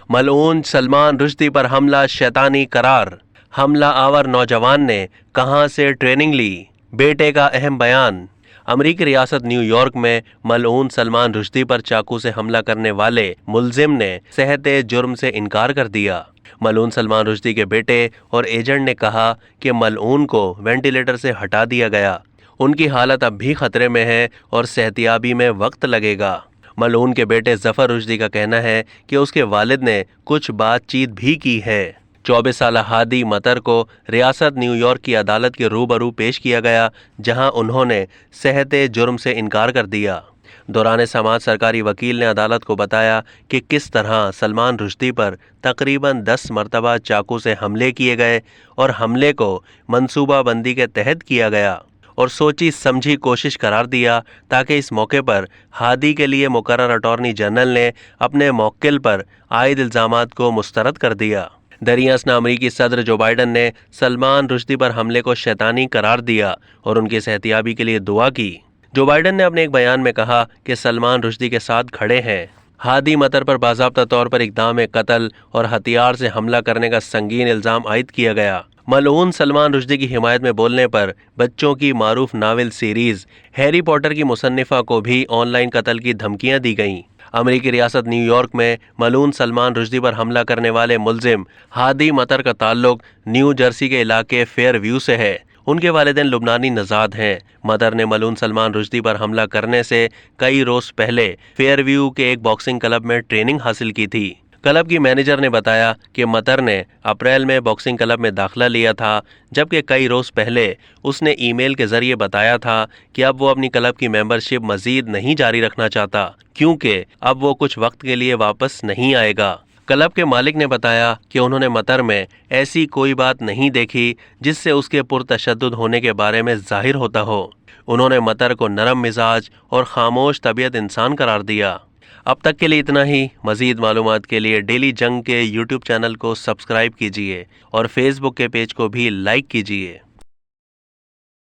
मलऊन सलमान रुश्दी पर हमला शैतानी करार, हमला आवर नौजवान ने कहां से ट्रेनिंग ली, बेटे का अहम बयान। अमरीकी रियासत न्यूयॉर्क में मलऊन सलमान रुश्दी पर चाकू से हमला करने वाले मुलजिम ने सहते जुर्म से इनकार कर दिया। मलऊन सलमान रुश्दी के बेटे और एजेंट ने कहा कि मलऊन को वेंटिलेटर से हटा दिया गया, उनकी हालत अब भी खतरे में है और सेहतियाबी में वक्त लगेगा। मलऊन के बेटे जफर रुश्दी का कहना है कि उसके वालिद ने कुछ बातचीत भी की है। 24 साल हादी मतर को रियासत न्यूयॉर्क की अदालत के रूबरू पेश किया गया, जहां उन्होंने सहते जुर्म से इनकार कर दिया। दौरान समाज सरकारी वकील ने अदालत को बताया कि किस तरह सलमान रुश्दी पर तकरीबन 10 मरतबा चाकू से हमले किए गए और हमले को मंसूबाबंदी के तहत किया गया और सोची समझी कोशिश करार दिया, ताकि इस मौके पर हादी के लिए मुकर्रर अटॉर्नी जनरल ने अपने मौक्किल पर आयद इल्जामात को मुस्तरद कर दिया। दरियासना अमरीकी सदर जो बाइडन ने सलमान रुश्दी पर हमले को शैतानी करार दिया और उनकी सेहतियाबी के लिए दुआ की। जो बाइडन ने अपने एक बयान में कहा कि सलमान रुश्दी के साथ खड़े हैं। हादी मतर पर बाज़ाब्ता तौर पर इक़दाम कत्ल और हथियार से हमला करने का संगीन इल्ज़ाम आयद किया गया। मलऊन सलमान रुश्दी की हिमायत में बोलने पर बच्चों की मारूफ नावल सीरीज हैरी पॉटर की मुसन्निफा को भी ऑनलाइन कत्ल की धमकियां दी गईं। अमरीकी रियासत न्यूयॉर्क में मलऊन सलमान रुश्दी पर हमला करने वाले मुलजिम हादी मतर का ताल्लुक न्यू जर्सी के इलाके फेयर व्यू से है। उनके वालिदैन लुबनानी नज़ाद हैं। मदर ने मलऊन सलमान रुश्दी पर हमला करने से कई रोज पहले फेयर व्यू के एक बॉक्सिंग क्लब में ट्रेनिंग हासिल की थी। क्लब की मैनेजर ने बताया कि मतर ने अप्रैल में बॉक्सिंग क्लब में दाखिला लिया था, जबकि कई रोज पहले उसने ईमेल के जरिए बताया था कि अब वो अपनी क्लब की मेंबरशिप मजीद नहीं जारी रखना चाहता, क्योंकि अब वो कुछ वक्त के लिए वापस नहीं आएगा। क्लब के मालिक ने बताया कि उन्होंने मतर में ऐसी कोई बात नहीं देखी जिससे उसके पुरतशद्दुद होने के बारे में जाहिर होता हो। उन्होंने मतर को नरम मिजाज और खामोश तबीयत इंसान करार दिया। अब तक के लिए इतना ही। मज़ीद मालूमात के लिए डेली जंग के यूट्यूब चैनल को सब्सक्राइब कीजिए और फेसबुक के पेज को भी लाइक कीजिए।